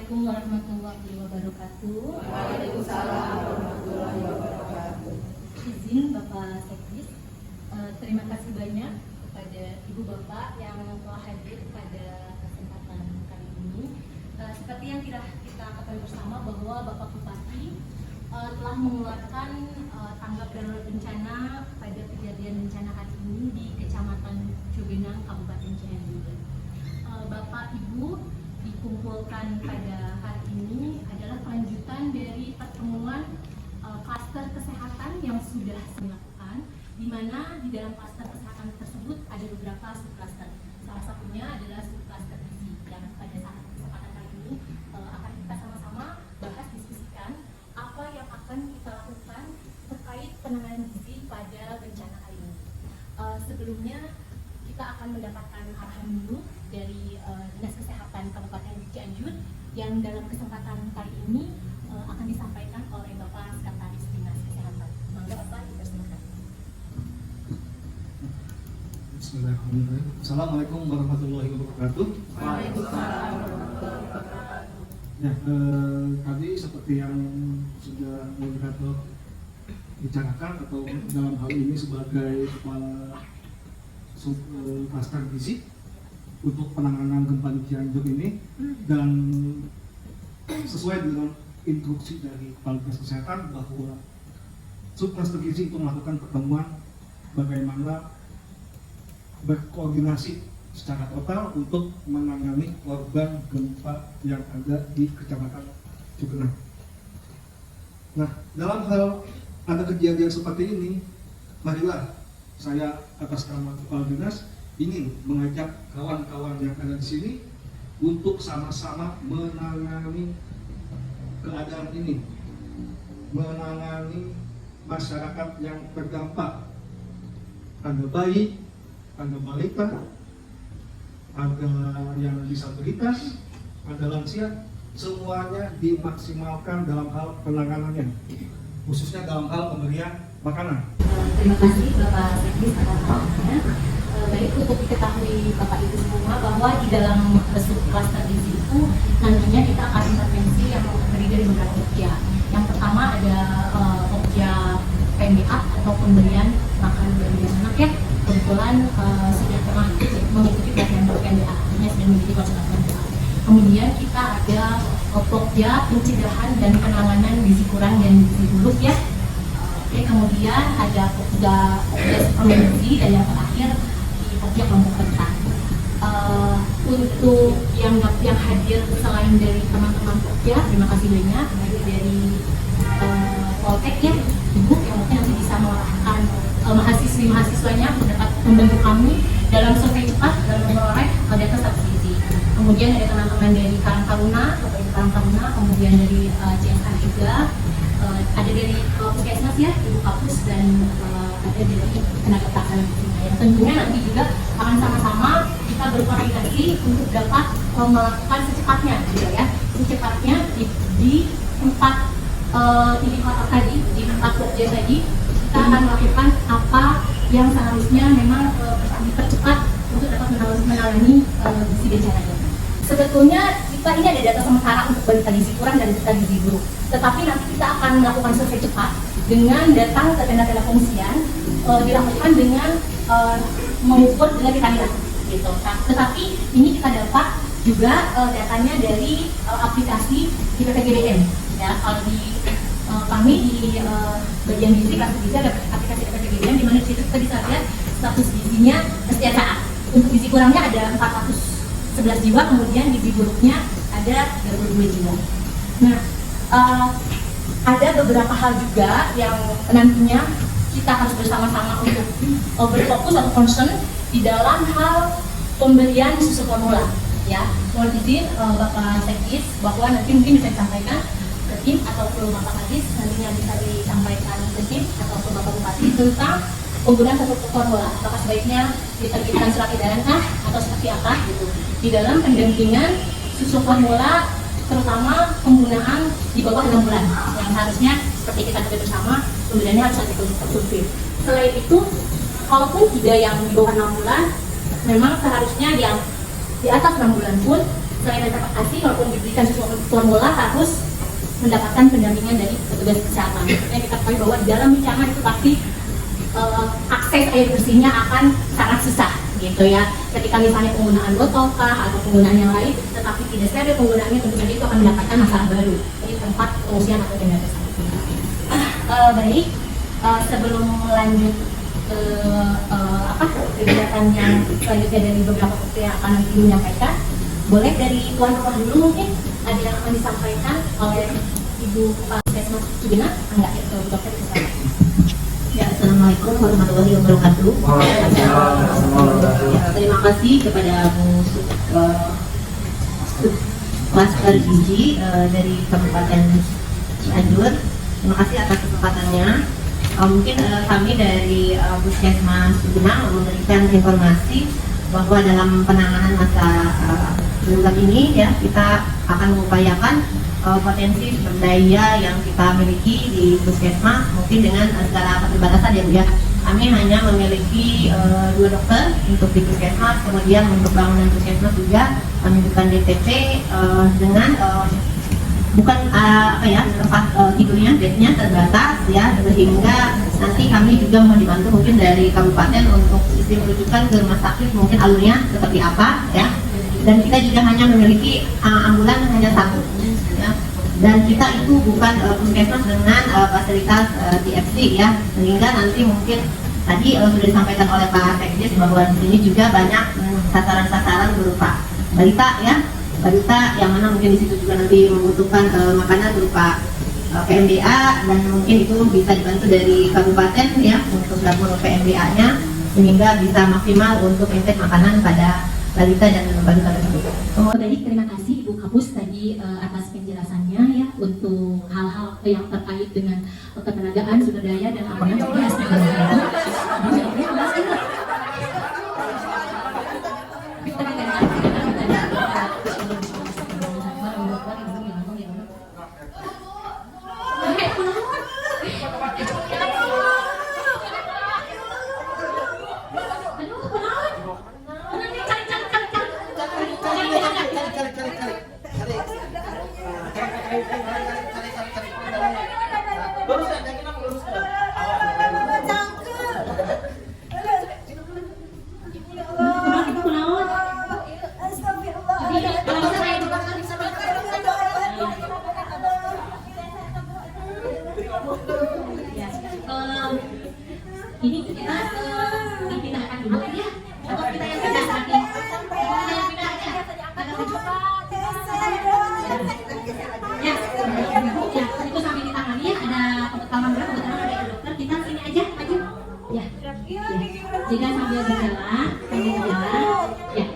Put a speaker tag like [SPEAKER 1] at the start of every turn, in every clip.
[SPEAKER 1] Assalamualaikum warahmatullahi wabarakatuh.
[SPEAKER 2] Waalaikumsalam warahmatullahi wabarakatuh.
[SPEAKER 1] Izin Bapak Sekdis, terima kasih banyak kepada Ibu Bapak yang telah hadir pada kesempatan kali ini. Seperti yang kita ketahui bersama bahwa Bapak Bupati telah mengeluarkan tanggap darurat bencana pada kejadian bencana hari ini di Kecamatan Cugenang, Kabupaten Cianjur. Bapak Ibu dikumpulkan pada hari ini adalah kelanjutan dari pertemuan klaster kesehatan yang sudah dilakukan, di mana di dalam klaster kesehatan tersebut ada beberapa subklaster. Salah satunya adalah subklaster gizi yang pada saat kesempatan kali ini akan kita sama-sama bahas, diskusikan apa yang akan kita lakukan terkait penanganan gizi pada bencana hari ini. Sebelumnya kita akan mendapatkan arahan dulu dari Dinas Kesehatan Kabupaten Cianjur yang dalam kesempatan kali ini akan disampaikan oleh Bapak Sekretaris Dinas Kesehatan. Mangga Bapak, dipersilakan.
[SPEAKER 3] Bismillahirrahmanirrahim. Assalamualaikum warahmatullahi wabarakatuh.
[SPEAKER 2] Waalaikumsalam warahmatullahi wabarakatuh.
[SPEAKER 3] Ya, tadi seperti yang sudah moderator bicarakan atau dalam hal ini sebagai kepala subklaster gizi untuk penanganan gempa di Cianjur ini, dan sesuai dengan instruksi dari Kepala Dinas Kesehatan bahwa subklaster gizi itu melakukan pertemuan bagaimana berkoordinasi secara total untuk menangani korban gempa yang ada di Kecamatan Cugenang. Nah, dalam hal ada kejadian seperti ini, marilah saya atas nama Kepala Dinas ingin mengajak kawan-kawan yang ada di sini untuk sama-sama menangani keadaan ini, menangani masyarakat yang terdampak. Ada bayi, ada balita, ada yang disabilitas, ada lansia, semuanya dimaksimalkan dalam hal penanganannya, khususnya dalam hal pemberian makanan.
[SPEAKER 1] Terima kasih Bapak Sekdis atas arahannya. Baik, untuk diketahui Bapak Ibu semua bahwa di dalam subklaster gizi itu nantinya kita akan intervensi yang terdiri dari beberapa objek. Yang pertama ada objek PMBA atau pemberian makan bagi anak ya. Kebetulan sudah pernah mengikuti pelatihan PMBA, artinya sudah memiliki konsultan PMBA. Kemudian kita ada objek pencegahan dan penanganan gizi kurang dan gizi buruk ya. Oke, kemudian ada objek suplemen gizi, dan yang terakhir di objek kelompok rentan. Untuk yang hadir selain dari teman-teman objek, terima kasih banyak baik dari Poltek ya, Ibu yang mungkin nanti bisa mengarahkan mahasiswanya dapat membantu kami dalam survei cepat dalam memperoleh data status gizi. Kemudian ada teman-teman dari Karang Taruna, Bapak Ibu Karang Taruna, kemudian dari CSR juga, ada dari Puskesmas ya, Ibu Kapus, dan ada dari tenaga pelaksanaan. Yang tentunya nanti juga akan sama-sama kita berkoordinasi untuk dapat melakukan secepatnya, gitu ya, secepatnya di tempat titik kontak tadi, di tempat kerja tadi, kita akan melakukan apa yang seharusnya memang dipercepat untuk dapat menangani gizi bencana. Sebetulnya kita ini ada data sementara untuk balita gizi kurang dan balita gizi buruk. Tetapi nanti kita akan melakukan survei cepat dengan datang ke tenda-tenda pengungsian, dilakukan dengan mengukur dengan vitamin A, gitu. Nah, tetapi ini kita dapat juga datanya dari aplikasi di PPGDM. Ya, kalau di kami di bagian gizi, klaster gizi ada aplikasi PPGDM di mana di situ kita bisa lihat status gizinya kesejahteraan. Untuk gizi kurangnya ada 411 jiwa, kemudian gizi buruknya ada 32 jiwa. Nah, ada beberapa hal juga yang nantinya kita harus bersama-sama untuk berfokus atau concern di dalam hal pemberian susu formula. Ya, mohon izin Bapak Sekdis bahwa nanti mungkin bisa disampaikan ke tim atau ke Bapak Kadis, nantinya bisa disampaikan ke tim atau ke Bapak Bupati tentang penggunaan susu formula. Apakah sebaiknya diterbitkan surat edaran atau seperti apa gitu. Di dalam pendampingan susu formula, terutama penggunaan di bawah 6 bulan yang harusnya seperti kita ketahui bersama, pemberiannya harus ada tertutup. Selain itu, kalaupun tidak yang di bawah 6 bulan, memang seharusnya yang di atas 6 bulan pun selain advokasi maupun diberikan sesuatu formula harus mendapatkan pendampingan dari petugas kesehatan. Karena kita ketahui bahwa di dalam bencana itu pasti akses air bersihnya akan sangat susah gitu ya. Ketika misalnya penggunaan botol atau penggunaan yang lain, tetapi tidak steril penggunaannya, tentu saja itu akan mendapatkan masalah baru di tempat pengungsian atau tenda tersebut. Baik, sebelum lanjut ke kegiatan yang selanjutnya dari beberapa waktu yang akan nanti menyampaikan, boleh dari tuan rumah dulu mungkin ada yang akan disampaikan oleh Ibu Kepala Puskesmas Cugenang. Enggak, itu dokter bisa.
[SPEAKER 4] Ya, Assalamualaikum warahmatullahi wabarakatuh. Ya, terima kasih kepada Bu Klaster Gizi dari Kabupaten Cianjur. Terima kasih atas kesempatannya. Mungkin kami dari Puskesmas Cugenang memberikan informasi bahwa dalam penanganan masa darurat ini ya, kita akan mengupayakan potensi sumber daya yang kita miliki di Puskesmas, mungkin dengan segala keterbatasan ya Bu ya. Kami hanya memiliki 2 dokter untuk di Puskesmas, kemudian untuk bangunan Puskesmas juga kami bukan DTP dengan bukan tempat tidurnya, bednya terbatas ya, sehingga nanti kami juga mohon dibantu mungkin dari kabupaten untuk sistem rujukan ke rumah sakit, mungkin alurnya seperti apa ya. Dan kita juga hanya memiliki ambulan hanya 1 ya. Dan kita itu bukan puskesmas dengan fasilitas TFC ya, sehingga nanti mungkin tadi sudah disampaikan oleh Pak Sekdes bahwa di sini juga banyak sasaran-sasaran berupa balita ya, balita yang mana mungkin di situ juga nanti membutuhkan makanan berupa PMBA, dan mungkin itu bisa dibantu dari kabupaten ya untuk dapur PMBA-nya, sehingga bisa maksimal untuk intake makanan pada balita dan balita tersebut.
[SPEAKER 1] Baik, terima kasih Ibu Kapus tadi atas penjelasannya ya untuk hal-hal yang terkait dengan ketenagaan, sumber daya dan apanya ini kita dipindahkan dulu ya, atau kita yang pindah lagi? Ya, itu sambil ditangani ya, ada kebetulan berapa, kebetulan ada dokter, kita sini aja, maju ya. Jika sambil berjalan, ya.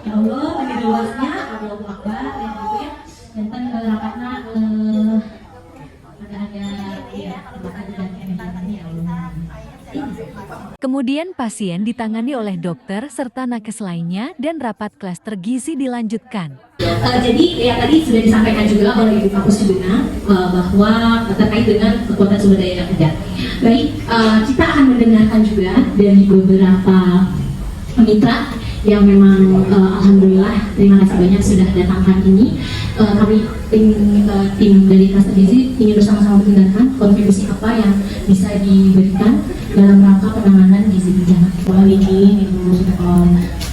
[SPEAKER 1] Ya Allah, bagi luasnya, Allahu Akbar, ya gitu ya. Dan rapatnya ada ya,
[SPEAKER 5] Kemudian pasien ditangani oleh dokter serta nakes lainnya dan rapat klaster gizi dilanjutkan.
[SPEAKER 1] Jadi ya tadi sudah disampaikan juga oleh Ibu Kapus Cugenang bahwa terkait dengan kekuatan sumber daya yang ada. Baik, kita akan mendengarkan juga dari beberapa mitra yang memang alhamdulillah terima kasih banyak sudah datang hari ini. Kami tim dari Klaster Gizi ingin bersama-sama mendengarkan kontribusi apa yang bisa diberikan dalam rangka penanganan gizi bencana. Mohon izin Ibu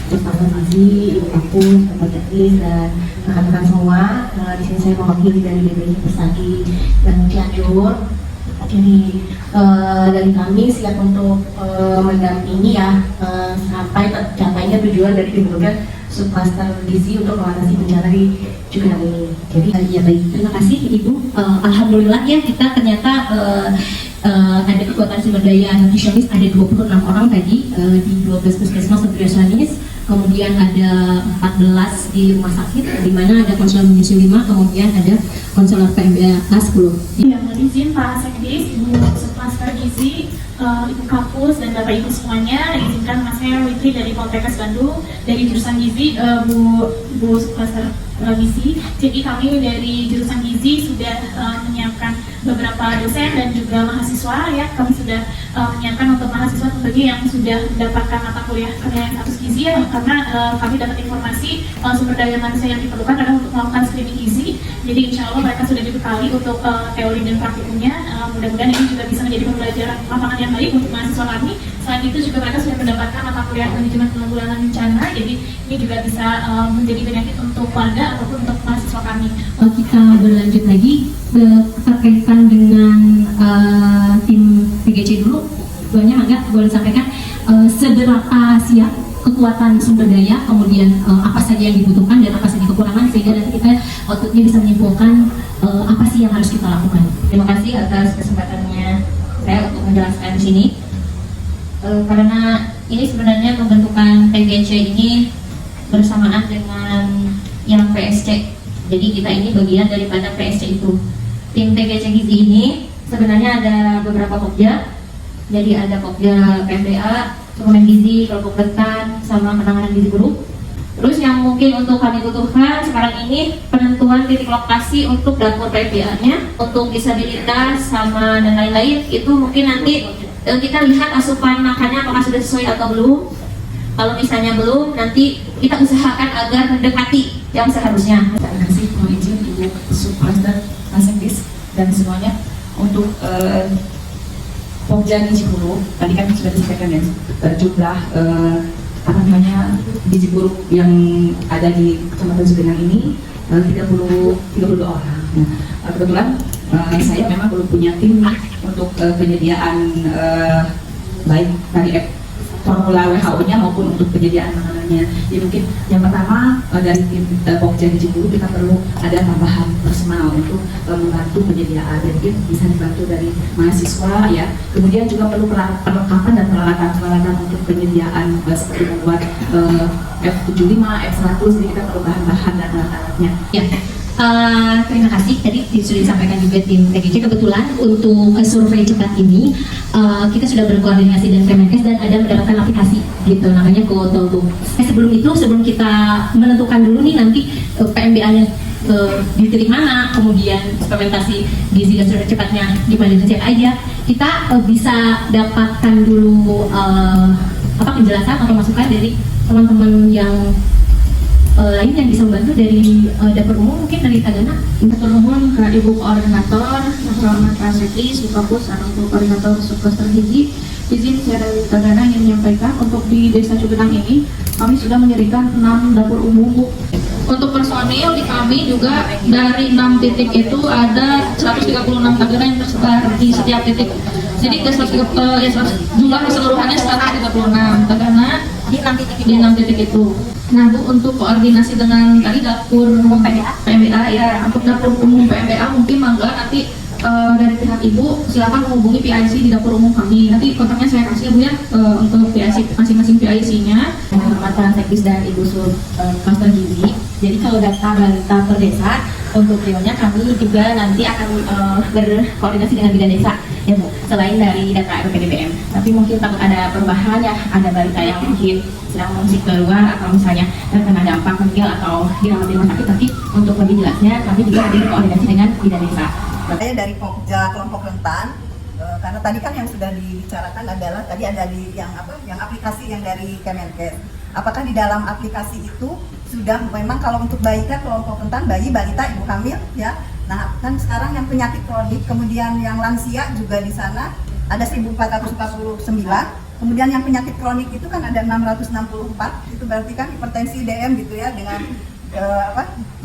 [SPEAKER 1] Kepala Gizi, Ibu Kapus, Bapak Teknis dan rekan-rekan semua. Di sini saya mewakili dari BPI Persagi dan Cianjur. Jadi dari kami siap untuk mendampingi ya sampai tercapainya tujuan dari dibentuknya subklaster gizi untuk mengatasi bencana di Cugenang ini. Jadi ya baik, terima kasih Ibu. Alhamdulillah ya kita ternyata ada kekuatan sumber daya nutrisionis, ada 26 orang tadi di 12 puskesmas nutrisionis, kemudian ada 14 di rumah sakit, di mana ada konselor menyusui 5, kemudian ada konselor PMBA 10.
[SPEAKER 6] Ya, mohon izin Pak Sekdes, Ibu Subklaster Gizi, Ibu Kapus dan Bapak Ibu semuanya, izinkan Mas saya Witri dari Poltekkes Bandung dari jurusan Gizi, Bu Subklaster gizi. Jadi kami dari jurusan gizi sudah menyiapkan beberapa dosen dan juga mahasiswa ya. Kami sudah menyiapkan untuk mahasiswa tentunya yang sudah mendapatkan mata kuliah penilaian status gizi ya, karena kami dapat informasi sumber daya manusia yang diperlukan adalah untuk melakukan screening gizi. Jadi insya Allah mereka sudah dibekali untuk teori dan praktikumnya. Mudah-mudahan ini juga bisa menjadi pembelajaran lapangan yang baik untuk mahasiswa kami. Selain itu juga mereka sudah mendapatkan mata kuliah manajemen penanggulangan bencana. Jadi ini juga bisa menjadi benefit untuk warga ataupun untuk mahasiswa kami.
[SPEAKER 1] Kita berlanjut lagi terkaitan dengan tim PGC dulu. Banyak agak boleh sampaikan seberapa siap kekuatan sumber daya, kemudian apa saja yang dibutuhkan dan apa saja kekurangan, sehingga nanti kita outputnya bisa menyimpulkan apa sih yang harus kita lakukan.
[SPEAKER 4] Terima kasih atas kesempatannya saya untuk menjelaskan di sini. Karena ini sebenarnya pembentukan PGC ini bersamaan dengan yang PSC. Jadi kita ini bagian daripada PSC itu. Tim PGC Gizi ini sebenarnya ada beberapa pokja. Jadi ada pokja PMBA, suplemen gizi, kelompok rentan, sama penanganan gizi buruk. Terus yang mungkin untuk kami butuhkan sekarang ini penentuan titik lokasi untuk dapur PMBA-nya, untuk disabilitas sama dan lain-lain. Itu mungkin nanti kita lihat asupan makannya apakah sudah sesuai atau belum. Kalau misalnya belum, nanti kita usahakan agar mendekati yang seharusnya.
[SPEAKER 2] Terima kasih mohon izin untuk subklaster Asengdis dan semuanya untuk Pokja gizi buruk. Tadi kan sudah disampaikan ya jumlah gizi buruk yang ada di Kecamatan Cugenang ini 32 orang. Nah, kebetulan saya memang belum punya tim untuk penyediaan baik dari formula WHO-nya maupun untuk penyediaan makanannya. Jadi mungkin yang pertama dari tim Pokja gizi buruk kita perlu ada tambahan personal untuk membantu penyediaan, dan mungkin bisa dibantu dari mahasiswa ya. Kemudian juga perlu perlengkapan dan peralatan untuk penyediaan seperti membuat F75, F100, jadi kita perlu bahan-bahan dan alat-alatnya.
[SPEAKER 1] Ya, terima kasih. Tadi sudah disampaikan juga tim PGC. Kebetulan untuk survei cepat ini kita sudah berkoordinasi dengan Kemenkes dan ada mendapatkan aplikasi gitu, namanya Go-To-Go. Sebelum kita menentukan dulu nih nanti PMBA-nya di titik mana, kemudian implementasi gizi dan survei cepatnya di mana siapa aja, kita bisa dapatkan dulu penjelasan atau masukan dari teman-teman yang lain yang bisa membantu dari dapur umum, mungkin dari Tagana.
[SPEAKER 7] Matur nuwun ke Ibu Koordinator, Mas Prasetya, di fokus untuk Koordinator Subklaster Gizi. Izin saya dari Tagana ingin menyampaikan untuk di Desa Cugenang ini kami sudah mendirikan 6 dapur umum, Bu. Untuk personil di kami juga dari 6 titik itu ada 136 Tagana yang tersebar di setiap titik. Jadi jumlah keseluruhannya 136 Tagana di 6 titik itu. Nah Bu, untuk koordinasi dengan tadi dapur PMBA ya, untuk dapur umum PMBA mungkin mangga nanti dari pihak Ibu silakan menghubungi PIC di dapur umum kami. Nanti kontaknya saya kasih ya Bu ya, untuk PIC masing-masing PIC-nya.
[SPEAKER 4] Penghormatan teknis dan Ibu Subklaster Gizi. Jadi kalau data balita per desa, untuk realnya kami juga nanti akan berkoordinasi dengan bidan desa ya Bu, selain dari data RPDBM. Tapi mungkin takut ada perubahan ya, ada balita yang mungkin sedang mengungsi keluar atau misalnya terkena dampak meninggal atau dirawat di rumah sakit. Tapi untuk lebih jelasnya kami juga ada koordinasi dengan bidan desa.
[SPEAKER 2] Saya dari Pokja kelompok rentan, karena tadi kan yang sudah dibicarakan adalah tadi ada di yang aplikasi yang dari Kemenkes. Apakah di dalam aplikasi itu sudah memang kalau untuk bayi kan kelompok rentan bayi, balita, ibu hamil ya. Nah kan sekarang yang penyakit kronik, kemudian yang lansia juga di sana ada 1449. Kemudian yang penyakit kronik itu kan ada 664. Itu berarti kan hipertensi DM gitu ya, dengan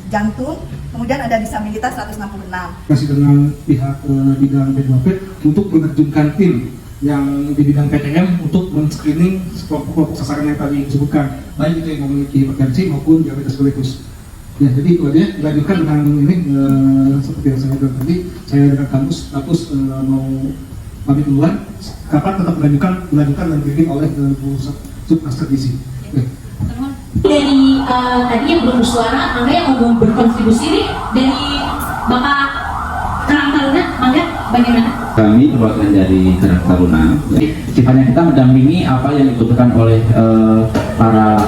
[SPEAKER 2] jantung. Kemudian ada disabilitas 166.
[SPEAKER 3] Masih dengan pihak bidang B2P untuk menerjunkan tim yang di bidang PTM untuk men-screening kelompok sasaran yang tadi disebutkan, baik itu yang memiliki hipertensi maupun diabetes mellitus. Ya, jadi itu aja. Dilanjutkan dengan ini seperti yang saya bilang tadi, saya dengan kampus mau pamit duluan. Kapan tetap dilanjutkan dan dipimpin oleh Bu Subklaster Gizi.
[SPEAKER 1] Dari tadi yang belum bersuara, mangga yang mau berkontribusi nih dari Bapak Karang Taruna, mangga bagaimana?
[SPEAKER 8] Kami perwakilan dari Karang Taruna. Sifatnya kita mendampingi apa yang dibutuhkan oleh para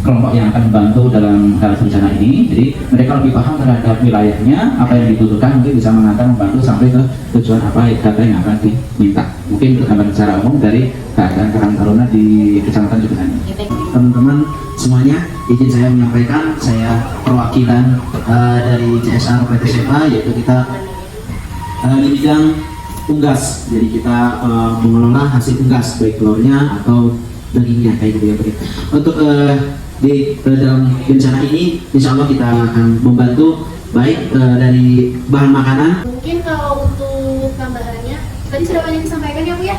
[SPEAKER 8] kelompok yang akan membantu dalam hal bencana ini. Jadi mereka lebih paham terhadap wilayahnya, apa yang dibutuhkan, mungkin bisa mengantar membantu sampai ke tujuan apa data yang akan diminta. Mungkin gambaran secara umum dari keadaan Karang Taruna di Kecamatan Cugenang.
[SPEAKER 9] Teman-teman semuanya, izin saya menyampaikan, saya perwakilan dari CSR PT SEPA, yaitu kita di bidang unggas. Jadi kita mengelola hasil unggas, baik telurnya atau dagingnya, kayak gitu ya. Untuk di dalam bencana ini, insya Allah kita akan membantu baik dari bahan makanan.
[SPEAKER 10] Mungkin kalau untuk tambahannya, tadi sudah banyak disampaikan ya Bu ya,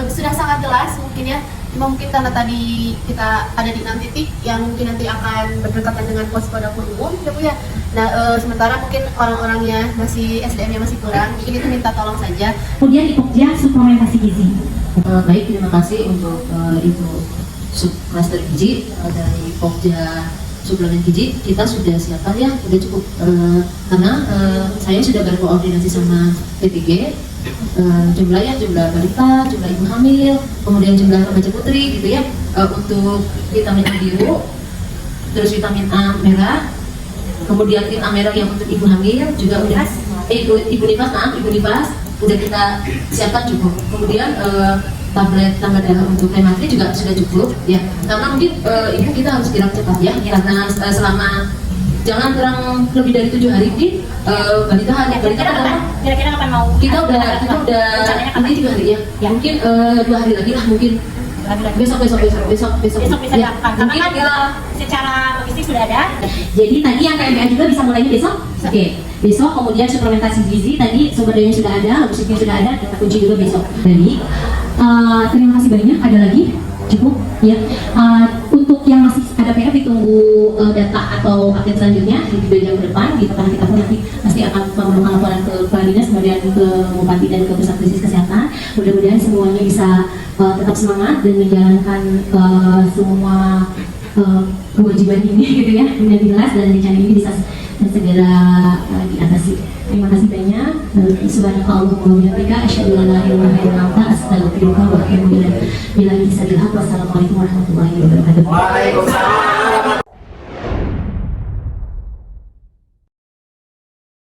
[SPEAKER 10] sudah sangat jelas mungkin ya. Cuma mungkin karena tadi kita ada di 6 titik yang mungkin nanti akan berdekatan dengan posko dapur umum ya Bu ya. Nah sementara mungkin orang-orangnya masih SDM-nya masih kurang, mungkin itu minta tolong saja.
[SPEAKER 1] Kemudian di Pokja suplementasi gizi.
[SPEAKER 4] Baik, terima kasih untuk Ibu Subklaster Gizi dari Pokja Suplemen Gizi. Kita sudah siapkan ya, sudah cukup karena saya sudah berkoordinasi sama P3G, jumlah balita, jumlah ibu hamil, kemudian jumlah remaja putri gitu ya, untuk vitamin A biru, terus vitamin A merah, kemudian vitamin A merah yang untuk ibu hamil juga udah ibu nifas udah kita siapkan cukup. Kemudian tablet tambah darah untuk hematri juga sudah cukup ya, karena mungkin ibu kita harus gerak cepat ya, karena selama jangan kurang lebih dari 7 hari ini balita
[SPEAKER 10] Kira-kira kapan mau?
[SPEAKER 4] kita udah ini 3 hari ya, mungkin 2 hari lagi lah, mungkin besok
[SPEAKER 10] Besok bisa
[SPEAKER 4] ya,
[SPEAKER 10] dilakukan,
[SPEAKER 4] mungkin
[SPEAKER 10] karena kan secara logistik sudah ada.
[SPEAKER 1] Jadi tadi yang KMBA juga bisa mulainya besok? Oke, besok. Kemudian suplementasi gizi tadi sumber dayanya sudah ada, logistiknya sudah ada, kita kunci juga besok. Jadi terima kasih banyak. Ada lagi? Cukup ya. Untuk yang masih ada PR ditunggu data atau update selanjutnya di video ke depan. Di depan kita pun nanti pasti akan memerlukan laporan ke Kepala Dinas, kemudian ke Bupati dan ke Pusat Krisis Kesehatan. Mudah-mudahan semuanya bisa tetap semangat dan menjalankan semua kewajiban ini gitu ya, dengan jelas, dan rencana ini bisa segera diatasi. Terima kasih banyak. Subhanakallahumma wa bihamdika asyhadu an la ilaha illa anta astaghfiruka wa atubu ilaik. Wassalamualaikum warahmatullahi wabarakatuh.
[SPEAKER 9] Waalaikumsalam.